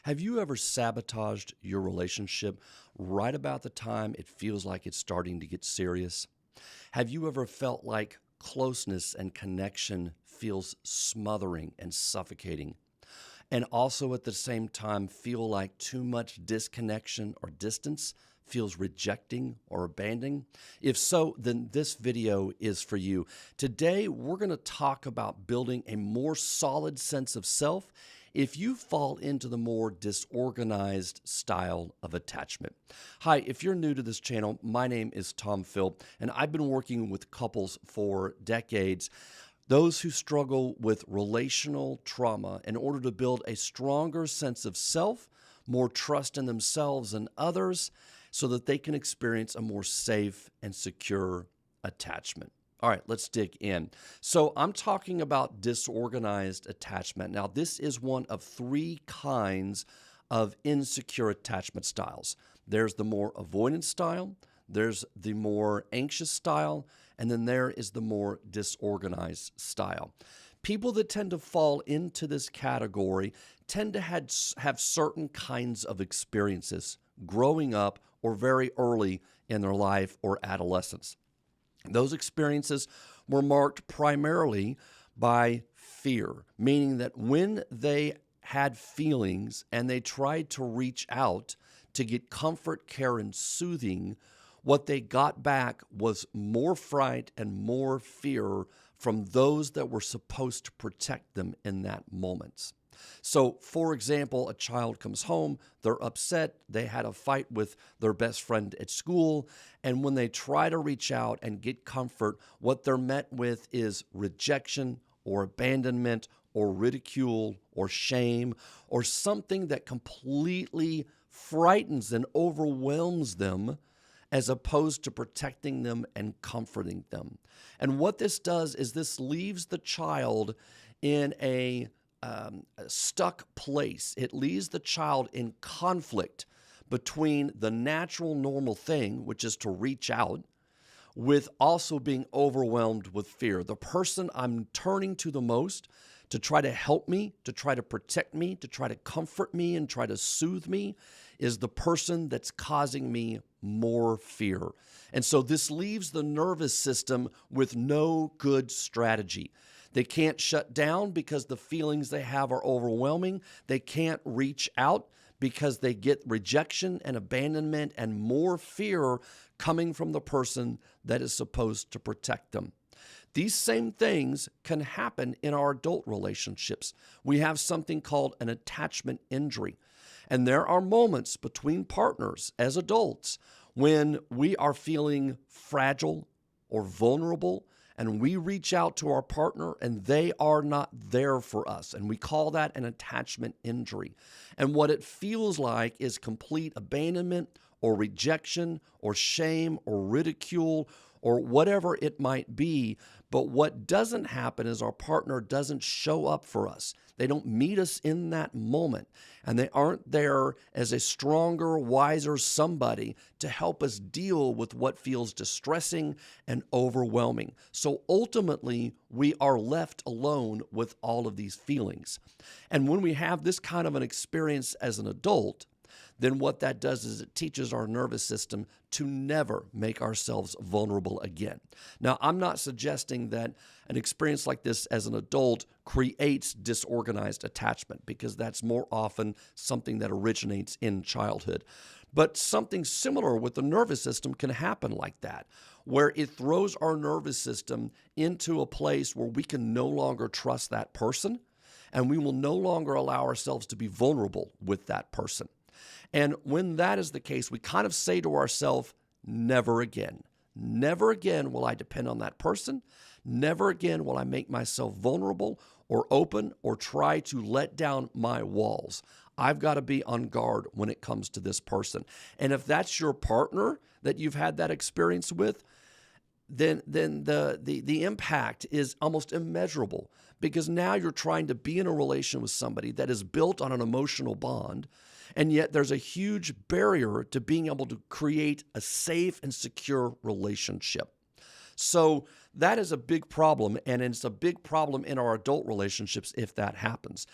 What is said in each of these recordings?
Have you ever sabotaged your relationship right about the time it feels like it's starting to get serious? Have you ever felt like closeness and connection feels smothering and suffocating? And also at the same time feel like too much disconnection or distance feels rejecting or abandoning? If so, then this video is for you. Today, we're going to talk about building a more solid sense of self if you fall into the more disorganized style of attachment. Hi, if you're new to this channel, my name is Tom Phil, and I've been working with couples for decades. Those who struggle with relational trauma in order to build a stronger sense of self, more trust in themselves and others, so that they can experience a more safe and secure attachment. All right, let's dig in. So I'm talking about disorganized attachment. Now, this is one of three kinds of insecure attachment styles. There's the more avoidant style, there's the more anxious style, and then there is the more disorganized style. People that tend to fall into this category tend to have certain kinds of experiences growing up or very early in their life or adolescence. Those experiences were marked primarily by fear, meaning that when they had feelings and they tried to reach out to get comfort, care, and soothing, what they got back was more fright and more fear from those that were supposed to protect them in that moment. So, for example, a child comes home, they're upset, they had a fight with their best friend at school, and when they try to reach out and get comfort, what they're met with is rejection or abandonment or ridicule or shame or something that completely frightens and overwhelms them as opposed to protecting them and comforting them. And what this does is this leaves the child in a stuck place. It leaves the child in conflict between the natural, normal thing, which is to reach out, with also being overwhelmed with fear. The person I'm turning to the most to try to help me, to try to protect me, to try to comfort me and try to soothe me is the person that's causing me more fear. And so this leaves the nervous system with no good strategy. They can't shut down because the feelings they have are overwhelming. They can't reach out because they get rejection and abandonment and more fear coming from the person that is supposed to protect them. These same things can happen in our adult relationships. We have something called an attachment injury. And there are moments between partners as adults when we are feeling fragile or vulnerable and we reach out to our partner and they are not there for us. And we call that an attachment injury. And what it feels like is complete abandonment or rejection or shame or ridicule or whatever it might be. But what doesn't happen is our partner doesn't show up for us. They don't meet us in that moment, and they aren't there as a stronger, wiser somebody to help us deal with what feels distressing and overwhelming. So ultimately, we are left alone with all of these feelings. And when we have this kind of an experience as an adult, then what that does is it teaches our nervous system to never make ourselves vulnerable again. Now, I'm not suggesting that an experience like this as an adult creates disorganized attachment, because that's more often something that originates in childhood. But something similar with the nervous system can happen like that, where it throws our nervous system into a place where we can no longer trust that person, and we will no longer allow ourselves to be vulnerable with that person. And when that is the case, we kind of say to ourselves, never again. Never again will I depend on that person. Never again will I make myself vulnerable or open or try to let down my walls. I've got to be on guard when it comes to this person. And if that's your partner that you've had that experience with, then the impact is almost immeasurable, because now you're trying to be in a relation with somebody that is built on an emotional bond, and yet there's a huge barrier to being able to create a safe and secure relationship. So that is a big problem, and it's a big problem in our adult relationships if that happens.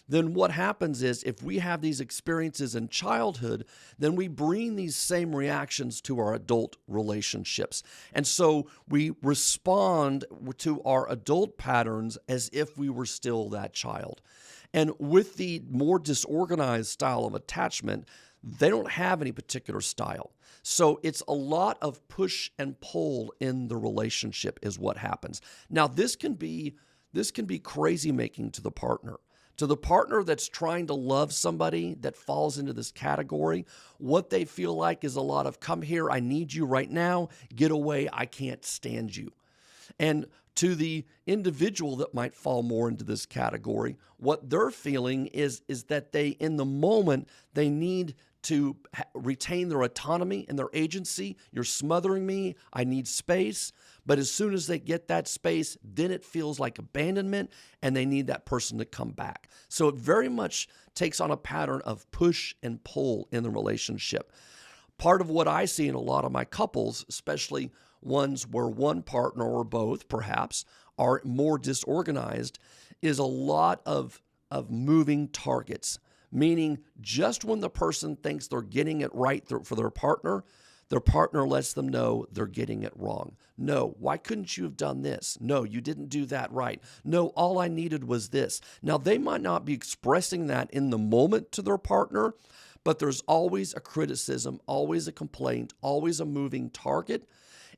then what happens is if we have these experiences in childhood, then we bring these same reactions to our adult relationships. And so we respond to our adult patterns as if we were still that child. And with the more disorganized style of attachment, they don't have any particular style. So it's a lot of push and pull in the relationship is what happens. Now, this can be crazy making to the partner. To the partner that's trying to love somebody that falls into this category, what they feel like is a lot of, come here, I need you right now, get away, I can't stand you. And to the individual that might fall more into this category, what they're feeling is that they, in the moment, they need to retain their autonomy and their agency. You're smothering me, I need space. But as soon as they get that space, then it feels like abandonment and they need that person to come back. So it very much takes on a pattern of push and pull in the relationship. Part of what I see in a lot of my couples, especially ones where one partner or both perhaps are more disorganized, is a lot of moving targets. Meaning just when the person thinks they're getting it right for their partner lets them know they're getting it wrong. No, why couldn't you have done this? No, you didn't do that right. No, all I needed was this. Now, they might not be expressing that in the moment to their partner, but there's always a criticism, always a complaint, always a moving target,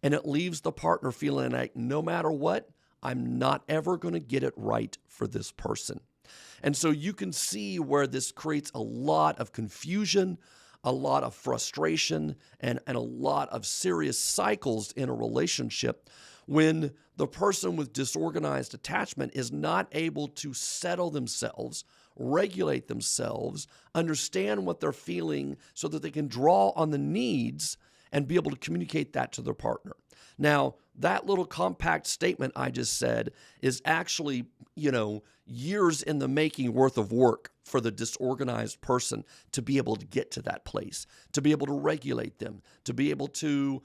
and it leaves the partner feeling like no matter what, I'm not ever going to get it right for this person. And so you can see where this creates a lot of confusion, a lot of frustration, and a lot of serious cycles in a relationship when the person with disorganized attachment is not able to settle themselves, regulate themselves, understand what they're feeling so that they can draw on the needs and be able to communicate that to their partner. Now, that little compact statement I just said is actually, years in the making worth of work for the disorganized person to be able to get to that place, to be able to regulate them, to be able to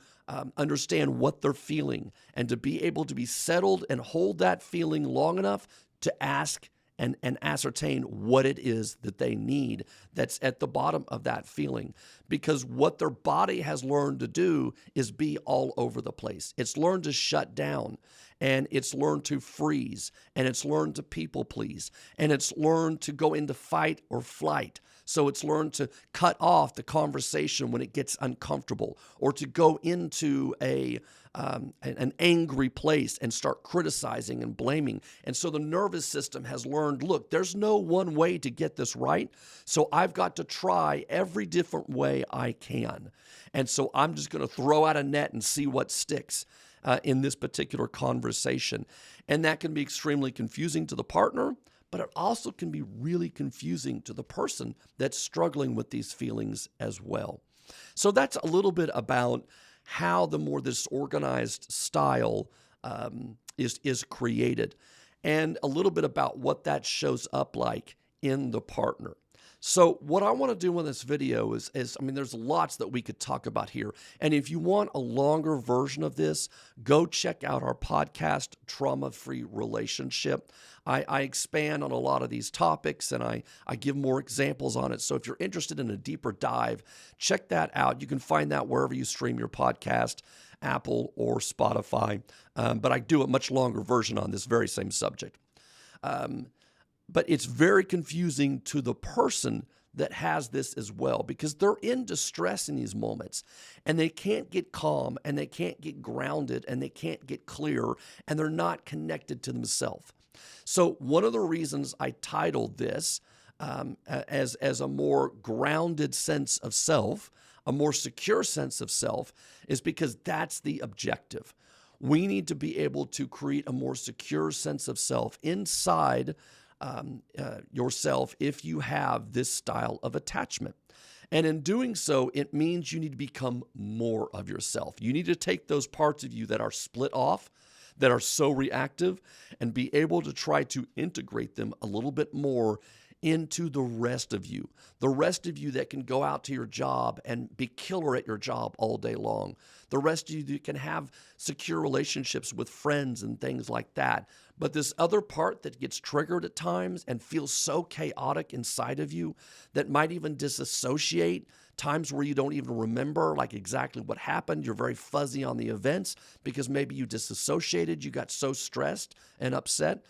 understand what they're feeling, and to be able to be settled and hold that feeling long enough to ask and ascertain what it is that they need that's at the bottom of that feeling. Because what their body has learned to do is be all over the place. It's learned to shut down, and it's learned to freeze, and it's learned to people please, and it's learned to go into fight or flight. So it's learned to cut off the conversation when it gets uncomfortable, or to go into an angry place and start criticizing and blaming. And so the nervous system has learned, look, there's no one way to get this right. So I've got to try every different way I can. And so I'm just going to throw out a net and see what sticks in this particular conversation. And that can be extremely confusing to the partner, but it also can be really confusing to the person that's struggling with these feelings as well. So that's a little bit about how the more disorganized style is created, and a little bit about what that shows up like in the partner. So what I want to do in this video is there's lots that we could talk about here. And if you want a longer version of this, go check out our podcast, Trauma-Free Relationship. I expand on a lot of these topics, and I give more examples on it. So if you're interested in a deeper dive, check that out. You can find that wherever you stream your podcast, Apple or Spotify. But I do a much longer version on this very same subject. But it's very confusing to the person that has this as well, because they're in distress in these moments, and they can't get calm, and they can't get grounded, and they can't get clear, and they're not connected to themselves. So one of the reasons I titled this as a more grounded sense of self, a more secure sense of self, is because that's the objective. We need to be able to create a more secure sense of self inside yourself if you have this style of attachment. And in doing so, it means you need to become more of yourself. You need to take those parts of you that are split off, that are so reactive, and be able to try to integrate them a little bit more into the rest of you. The rest of you that can go out to your job and be killer at your job all day long. The rest of you that can have secure relationships with friends and things like that. But this other part that gets triggered at times and feels so chaotic inside of you that might even disassociate, times where you don't even remember like exactly what happened. You're very fuzzy on the events because maybe you disassociated, you got so stressed and upset.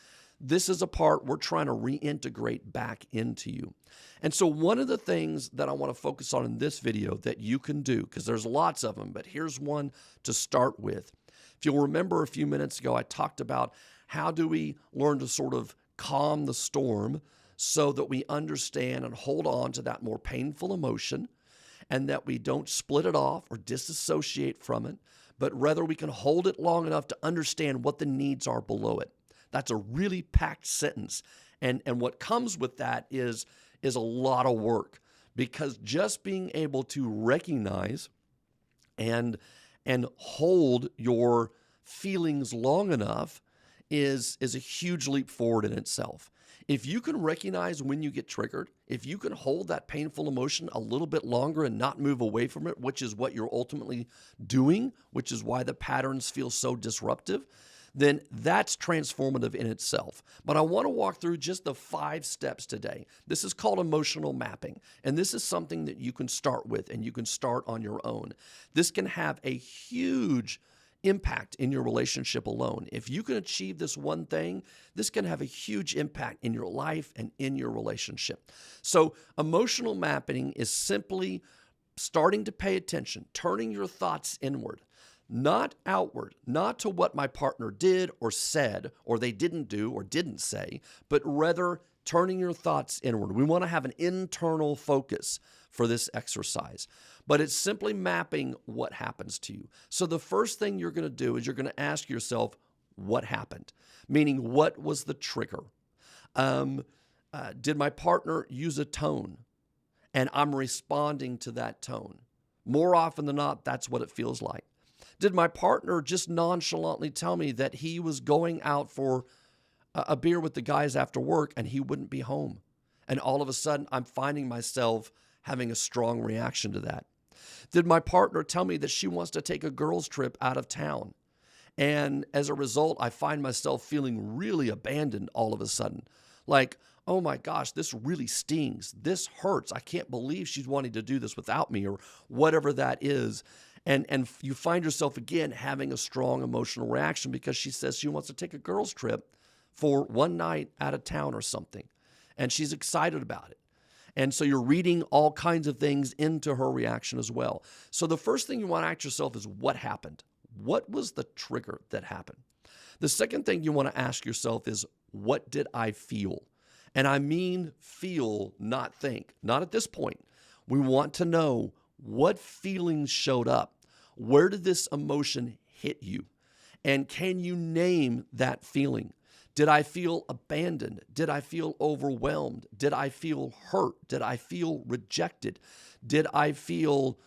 This is a part we're trying to reintegrate back into you. And so one of the things that I want to focus on in this video that you can do, because there's lots of them, but here's one to start with. If you'll remember a few minutes ago, I talked about how do we learn to sort of calm the storm so that we understand and hold on to that more painful emotion, and that we don't split it off or disassociate from it, but rather we can hold it long enough to understand what the needs are below it. That's a really packed sentence. And what comes with that is a lot of work, because just being able to recognize and hold your feelings long enough is a huge leap forward in itself. If you can recognize when you get triggered, if you can hold that painful emotion a little bit longer and not move away from it, which is what you're ultimately doing, which is why the patterns feel so disruptive, then that's transformative in itself. But I want to walk through just the 5 steps today. This is called emotional mapping, and this is something that you can start with and you can start on your own. This can have a huge impact in your relationship alone. If you can achieve this one thing, this can have a huge impact in your life and in your relationship. So emotional mapping is simply starting to pay attention, turning your thoughts inward, not outward, not to what my partner did or said, or they didn't do or didn't say, but rather turning your thoughts inward. We want to have an internal focus for this exercise, but it's simply mapping what happens to you. So the first thing you're going to do is you're going to ask yourself, what happened? Meaning, what was the trigger? Did my partner use a tone and I'm responding to that tone? More often than not, that's what it feels like. Did my partner just nonchalantly tell me that he was going out for a beer with the guys after work and he wouldn't be home? And all of a sudden, I'm finding myself having a strong reaction to that. Did my partner tell me that she wants to take a girls' trip out of town? And as a result, I find myself feeling really abandoned all of a sudden. Like, oh my gosh, this really stings. This hurts. I can't believe she's wanting to do this without me, or whatever that is. And you find yourself again having a strong emotional reaction because she says she wants to take a girls' trip for one night out of town or something. And she's excited about it. And so you're reading all kinds of things into her reaction as well. So the first thing you want to ask yourself is, what happened? What was the trigger that happened? The second thing you want to ask yourself is, what did I feel? And I mean feel, not think. Not at this point. We want to know what feelings showed up. Where did this emotion hit you? And can you name that feeling? Did I feel abandoned? Did I feel overwhelmed? Did I feel hurt? Did I feel rejected? Did I feel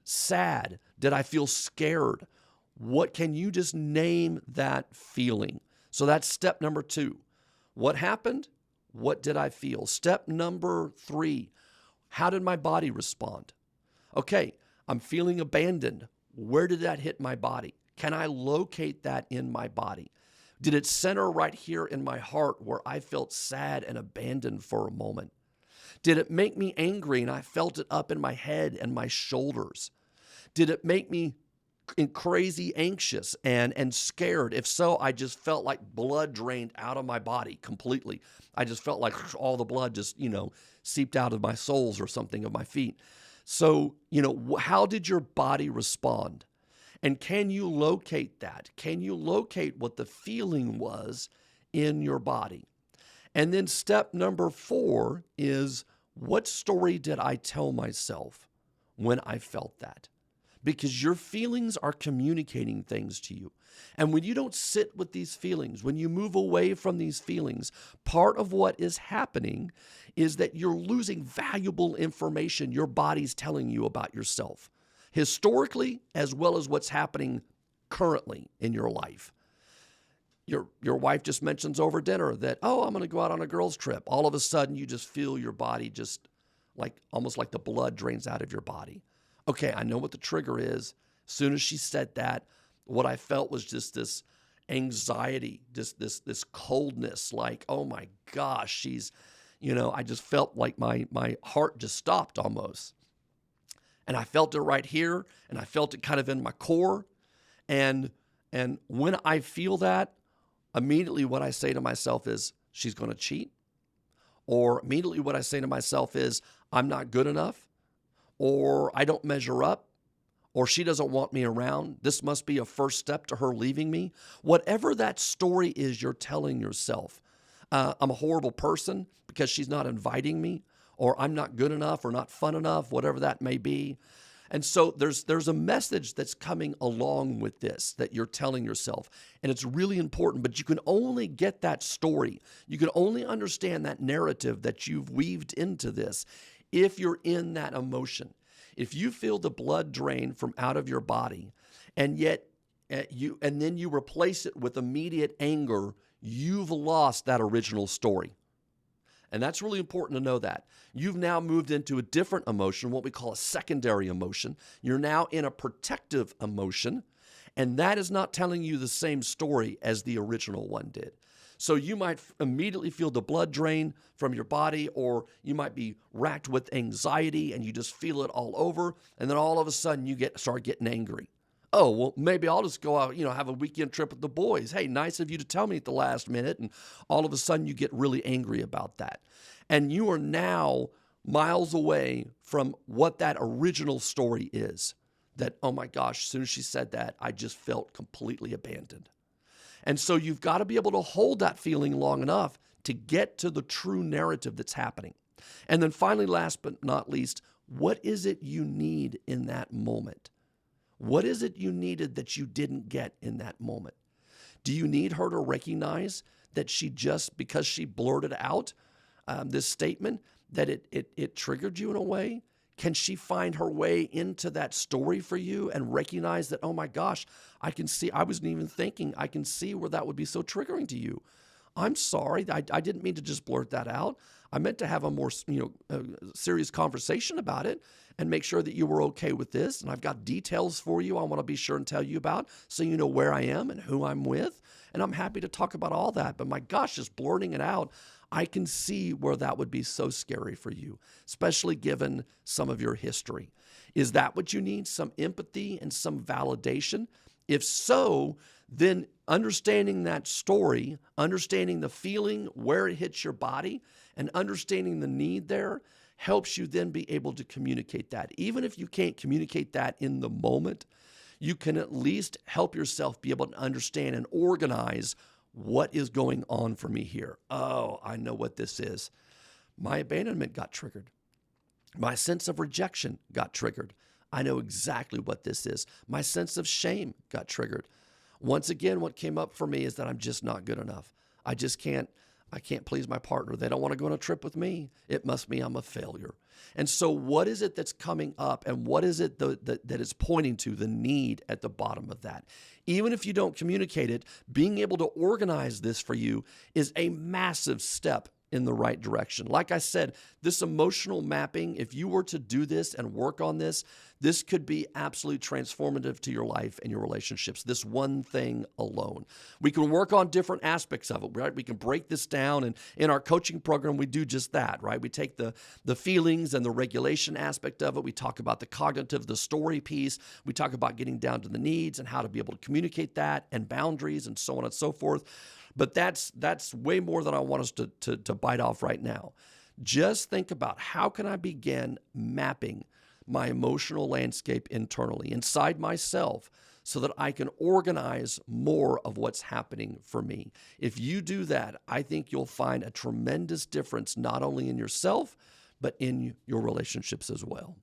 sad? Did I feel scared? What can you just name that feeling? So that's step number 2. What happened? What did I feel? Step number 3, how did my body respond? Okay, I'm feeling abandoned. Where did that hit my body? Can I locate that in my body? Did it center right here in my heart where I felt sad and abandoned for a moment? Did it make me angry and I felt it up in my head and my shoulders? Did it make me crazy anxious and scared? If so, I just felt like blood drained out of my body completely. I just felt like all the blood just, seeped out of my soles or something of my feet. So, how did your body respond? And can you locate that? Can you locate what the feeling was in your body? And then step number 4 is, what story did I tell myself when I felt that? Because your feelings are communicating things to you. And when you don't sit with these feelings, when you move away from these feelings, part of what is happening is that you're losing valuable information your body's telling you about yourself, historically, as well as what's happening currently in your life. Your wife just mentions over dinner that, oh, I'm going to go out on a girls' trip. All of a sudden, you just feel your body just like almost like the blood drains out of your body. Okay, I know what the trigger is. As soon as she said that, what I felt was just this anxiety, just this coldness, like, oh my gosh, I just felt like my heart just stopped almost. And I felt it right here, and I felt it kind of in my core. And when I feel that, immediately what I say to myself is, she's going to cheat. Or immediately what I say to myself is, I'm not good enough. Or I don't measure up. Or she doesn't want me around. This must be a first step to her leaving me. Whatever that story is you're telling yourself, I'm a horrible person because she's not inviting me, or I'm not good enough or not fun enough, whatever that may be. And so there's a message that's coming along with this that you're telling yourself. And it's really important, but you can only get that story. You can only understand that narrative that you've weaved into this if you're in that emotion. If you feel the blood drain from out of your body, and yet then you replace it with immediate anger, you've lost that original story. And that's really important to know that. You've now moved into a different emotion, what we call a secondary emotion. You're now in a protective emotion, and that is not telling you the same story as the original one did. So you might immediately feel the blood drain from your body, or you might be racked with anxiety and you just feel it all over, and then all of a sudden you start getting angry. Oh, well, maybe I'll just go out, have a weekend trip with the boys. Hey, nice of you to tell me at the last minute. And all of a sudden you get really angry about that. And you are now miles away from what that original story is. That, oh my gosh, as soon as she said that, I just felt completely abandoned. And so you've got to be able to hold that feeling long enough to get to the true narrative that's happening. And then finally, last but not least, what is it you need in that moment? What is it you needed that you didn't get in that moment? Do you need her to recognize that because she blurted out this statement, that it triggered you in a way? Can she find her way into that story for you and recognize that, oh my gosh, I wasn't even thinking, I can see where that would be so triggering to you. I'm sorry, I didn't mean to just blurt that out. I meant to have a more serious conversation about it and make sure that you were okay with this. And I've got details for you I want to be sure and tell you about so you know where I am and who I'm with. And I'm happy to talk about all that. But my gosh, just blurting it out, I can see where that would be so scary for you, especially given some of your history. Is that what you need? Some empathy and some validation? If so, then understanding that story, understanding the feeling, where it hits your body, and understanding the need there helps you then be able to communicate that. Even if you can't communicate that in the moment, you can at least help yourself be able to understand and organize what is going on for me here. Oh, I know what this is. My abandonment got triggered. My sense of rejection got triggered. I know exactly what this is. My sense of shame got triggered. Once again, what came up for me is that I'm just not good enough. I can't please my partner. They don't want to go on a trip with me. It must mean I'm a failure. And so what is it that's coming up, and what is it that is pointing to the need at the bottom of that? Even if you don't communicate it, being able to organize this for you is a massive step in the right direction. Like I said, this emotional mapping, if you were to do this and work on this, this could be absolutely transformative to your life and your relationships, this one thing alone. We can work on different aspects of it, right? We can break this down, and in our coaching program, we do just that, right? We take the feelings and the regulation aspect of it. We talk about the cognitive, the story piece. We talk about getting down to the needs and how to be able to communicate that and boundaries and so on and so forth. But that's way more than I want us to bite off right now. Just think about, how can I begin mapping my emotional landscape internally, inside myself, so that I can organize more of what's happening for me. If you do that, I think you'll find a tremendous difference, not only in yourself, but in your relationships as well.